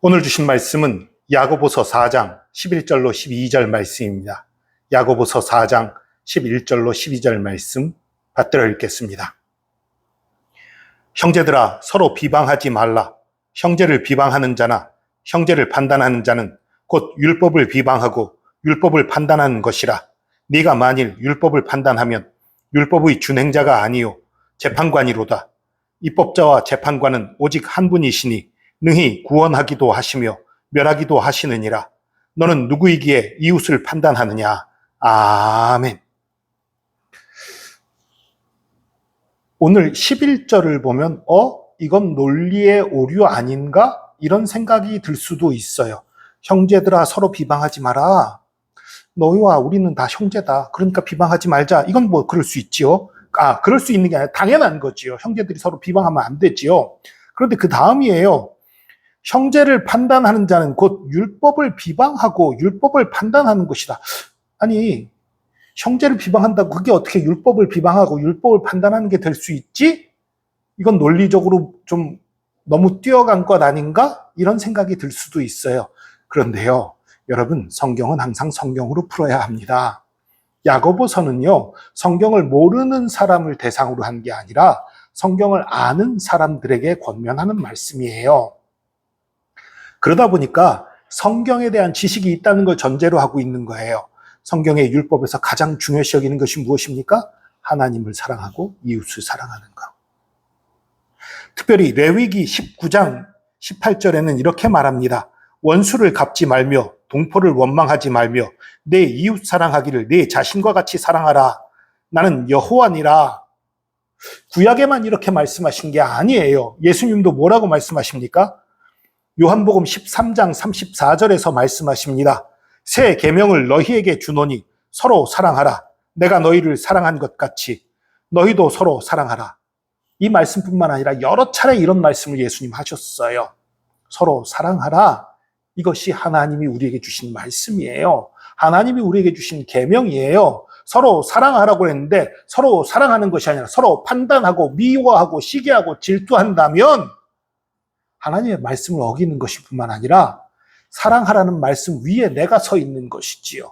오늘 주신 말씀은 야고보서 4장 11절로 12절 말씀입니다. 야고보서 4장 11절로 12절 말씀 받들어 읽겠습니다. 형제들아, 서로 비방하지 말라. 형제를 비방하는 자나 형제를 판단하는 자는 곧 율법을 비방하고 율법을 판단하는 것이라. 네가 만일 율법을 판단하면 율법의 준행자가 아니요 재판관이로다. 입법자와 재판관은 오직 한 분이시니 능히 구원하기도 하시며 멸하기도 하시느니라. 너는 누구이기에 이웃을 판단하느냐. 아멘. 오늘 11절을 보면 이건 논리의 오류 아닌가? 이런 생각이 들 수도 있어요. 형제들아, 서로 비방하지 마라. 너희와 우리는 다 형제다. 그러니까 비방하지 말자. 이건 뭐 그럴 수 있지요. 그럴 수 있는 게 아니라 당연한 거지요. 형제들이 서로 비방하면 안 되지요. 그런데 그 다음이에요. 형제를 판단하는 자는 곧 율법을 비방하고 율법을 판단하는 것이다. 아니, 형제를 비방한다고 그게 어떻게 율법을 비방하고 율법을 판단하는 게 될 수 있지? 이건 논리적으로 좀 너무 뛰어간 것 아닌가? 이런 생각이 들 수도 있어요. 그런데요, 여러분, 성경은 항상 성경으로 풀어야 합니다. 야고보서는요, 성경을 모르는 사람을 대상으로 한 게 아니라 성경을 아는 사람들에게 권면하는 말씀이에요. 그러다 보니까 성경에 대한 지식이 있다는 걸 전제로 하고 있는 거예요. 성경의 율법에서 가장 중요시 여기는 것이 무엇입니까? 하나님을 사랑하고 이웃을 사랑하는 것. 특별히 레위기 19장 18절에는 이렇게 말합니다. 원수를 갚지 말며 동포를 원망하지 말며 내 이웃 사랑하기를 내 자신과 같이 사랑하라. 나는 여호와니라. 구약에만 이렇게 말씀하신 게 아니에요. 예수님도 뭐라고 말씀하십니까? 요한복음 13장 34절에서 말씀하십니다. 새 계명을 너희에게 주노니 서로 사랑하라. 내가 너희를 사랑한 것 같이 너희도 서로 사랑하라. 이 말씀뿐만 아니라 여러 차례 이런 말씀을 예수님 하셨어요. 서로 사랑하라. 이것이 하나님이 우리에게 주신 말씀이에요. 하나님이 우리에게 주신 계명이에요. 서로 사랑하라고 했는데 서로 사랑하는 것이 아니라 서로 판단하고 미워하고 시기하고 질투한다면 하나님의 말씀을 어기는 것일 뿐만 아니라 사랑하라는 말씀 위에 내가 서 있는 것이지요.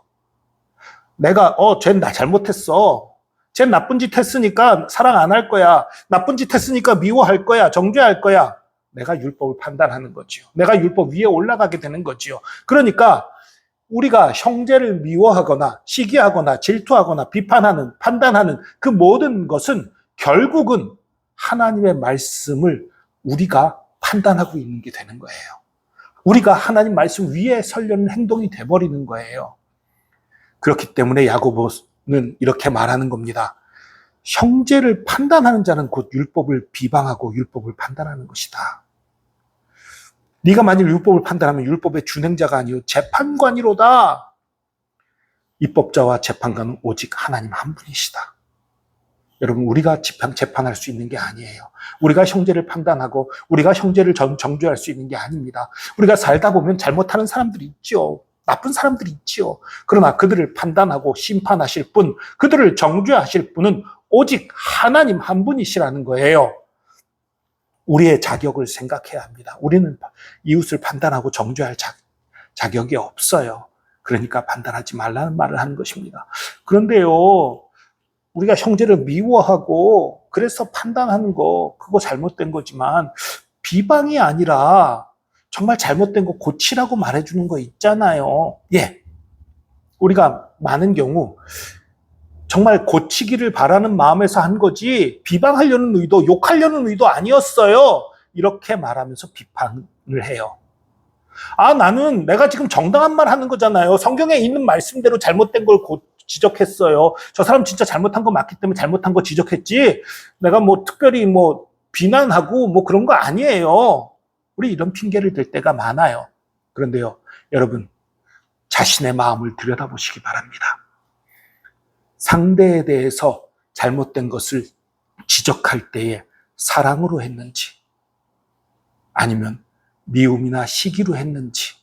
내가 쟤는 나 잘못했어. 쟤는 나쁜 짓 했으니까 사랑 안 할 거야. 나쁜 짓 했으니까 미워할 거야. 정죄할 거야. 내가 율법을 판단하는 거지요. 내가 율법 위에 올라가게 되는 거지요. 그러니까 우리가 형제를 미워하거나 시기하거나 질투하거나 비판하는 판단하는 그 모든 것은 결국은 하나님의 말씀을 우리가 판단하고 있는 게 되는 거예요. 우리가 하나님 말씀 위에 서려는 행동이 돼버리는 거예요. 그렇기 때문에 야고보는 이렇게 말하는 겁니다. 형제를 판단하는 자는 곧 율법을 비방하고 율법을 판단하는 것이다. 네가 만일 율법을 판단하면 율법의 준행자가 아니요 재판관이로다. 입법자와 재판관은 오직 하나님 한 분이시다. 여러분, 우리가 재판할 수 있는 게 아니에요. 우리가 형제를 판단하고 우리가 형제를 정죄할 수 있는 게 아닙니다. 우리가 살다 보면 잘못하는 사람들이 있죠. 나쁜 사람들이 있죠. 그러나 그들을 판단하고 심판하실 분, 그들을 정죄하실 분은 오직 하나님 한 분이시라는 거예요. 우리의 자격을 생각해야 합니다. 우리는 이웃을 판단하고 정죄할 자격이 없어요. 그러니까 판단하지 말라는 말을 하는 것입니다. 그런데요, 우리가 형제를 미워하고 그래서 판단하는 거 그거 잘못된 거지만 비방이 아니라 정말 잘못된 거 고치라고 말해주는 거 있잖아요. 우리가 많은 경우 정말 고치기를 바라는 마음에서 한 거지 비방하려는 의도, 욕하려는 의도 아니었어요. 이렇게 말하면서 비판을 해요. 나는 내가 지금 정당한 말 하는 거잖아요. 성경에 있는 말씀대로 잘못된 걸 지적했어요. 저 사람 진짜 잘못한 거 맞기 때문에 잘못한 거 지적했지. 내가 특별히 비난하고 그런 거 아니에요. 우리 이런 핑계를 댈 때가 많아요. 그런데요, 여러분, 자신의 마음을 들여다보시기 바랍니다. 상대에 대해서 잘못된 것을 지적할 때에 사랑으로 했는지 아니면 미움이나 시기로 했는지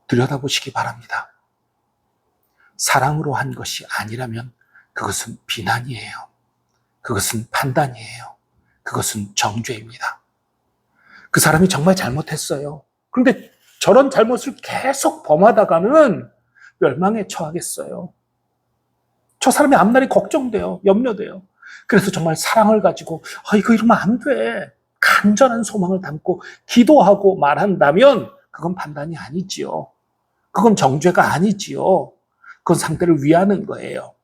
들여다보시기 바랍니다. 사랑으로 한 것이 아니라면 그것은 비난이에요. 그것은 판단이에요. 그것은 정죄입니다. 그 사람이 정말 잘못했어요. 그런데 저런 잘못을 계속 범하다가는 멸망에 처하겠어요. 저 사람의 앞날이 걱정돼요. 염려돼요. 그래서 정말 사랑을 가지고 이거 이러면 안 돼. 간절한 소망을 담고 기도하고 말한다면 그건 판단이 아니지요. 그건 정죄가 아니지요. 그건 상대를 위하는 거예요.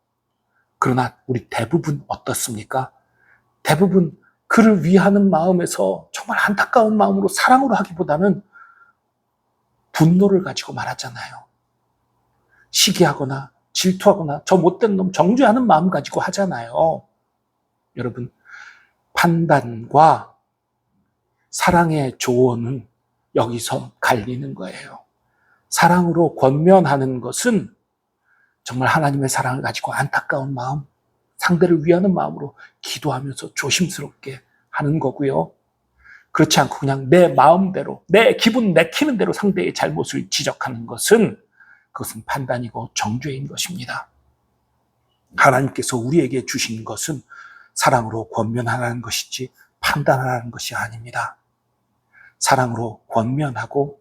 그러나 우리 대부분 어떻습니까? 대부분 그를 위하는 마음에서 정말 안타까운 마음으로 사랑으로 하기보다는 분노를 가지고 말하잖아요. 시기하거나 질투하거나 저 못된 놈 정죄하는 마음 가지고 하잖아요. 여러분, 판단과 사랑의 조언은 여기서 갈리는 거예요. 사랑으로 권면하는 것은 정말 하나님의 사랑을 가지고 안타까운 마음, 상대를 위하는 마음으로 기도하면서 조심스럽게 하는 거고요. 그렇지 않고 그냥 내 마음대로, 내 기분 내키는 대로 상대의 잘못을 지적하는 것은 그것은 판단이고 정죄인 것입니다. 하나님께서 우리에게 주신 것은 사랑으로 권면하라는 것이지 판단하라는 것이 아닙니다. 사랑으로 권면하고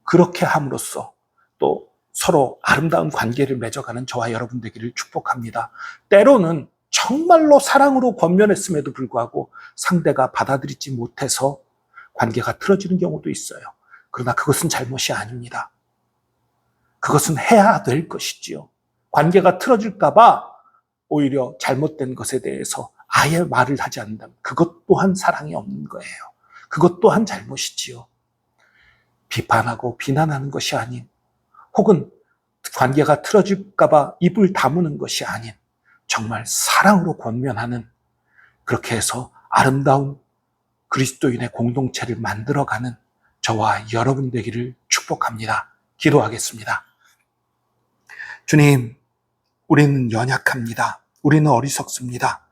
그렇게 함으로써 또 서로 아름다운 관계를 맺어가는 저와 여러분 되기를 축복합니다. 때로는 정말로 사랑으로 권면했음에도 불구하고 상대가 받아들이지 못해서 관계가 틀어지는 경우도 있어요. 그러나 그것은 잘못이 아닙니다. 그것은 해야 될 것이지요. 관계가 틀어질까 봐 오히려 잘못된 것에 대해서 아예 말을 하지 않는다면 그것 또한 사랑이 없는 거예요. 그것 또한 잘못이지요. 비판하고 비난하는 것이 아닌, 혹은 관계가 틀어질까 봐 입을 다무는 것이 아닌 정말 사랑으로 권면하는, 그렇게 해서 아름다운 그리스도인의 공동체를 만들어가는 저와 여러분 되기를 축복합니다. 기도하겠습니다. 주님, 우리는 연약합니다. 우리는 어리석습니다.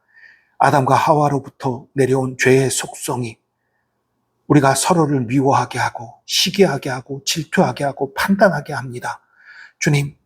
아담과 하와로부터 내려온 죄의 속성이 우리가 서로를 미워하게 하고 시기하게 하고 질투하게 하고 판단하게 합니다. 주님,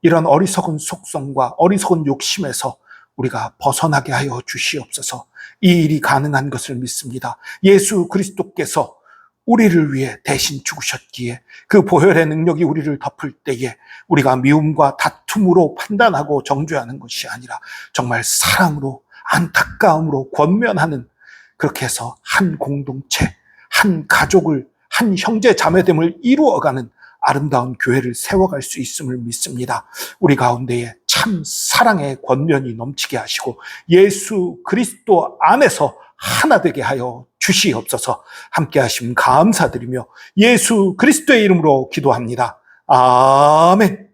이런 어리석은 속성과 어리석은 욕심에서 우리가 벗어나게 하여 주시옵소서. 이 일이 가능한 것을 믿습니다. 예수 그리스도께서 우리를 위해 대신 죽으셨기에 그 보혈의 능력이 우리를 덮을 때에 우리가 미움과 다툼으로 판단하고 정죄하는 것이 아니라 정말 사랑으로 안타까움으로 권면하는, 그렇게 해서 한 공동체, 한 가족을, 한 형제 자매됨을 이루어가는 아름다운 교회를 세워갈 수 있음을 믿습니다. 우리 가운데에 참 사랑의 권면이 넘치게 하시고 예수 그리스도 안에서 하나 되게 하여 주시옵소서. 함께 하심 감사드리며 예수 그리스도의 이름으로 기도합니다. 아멘.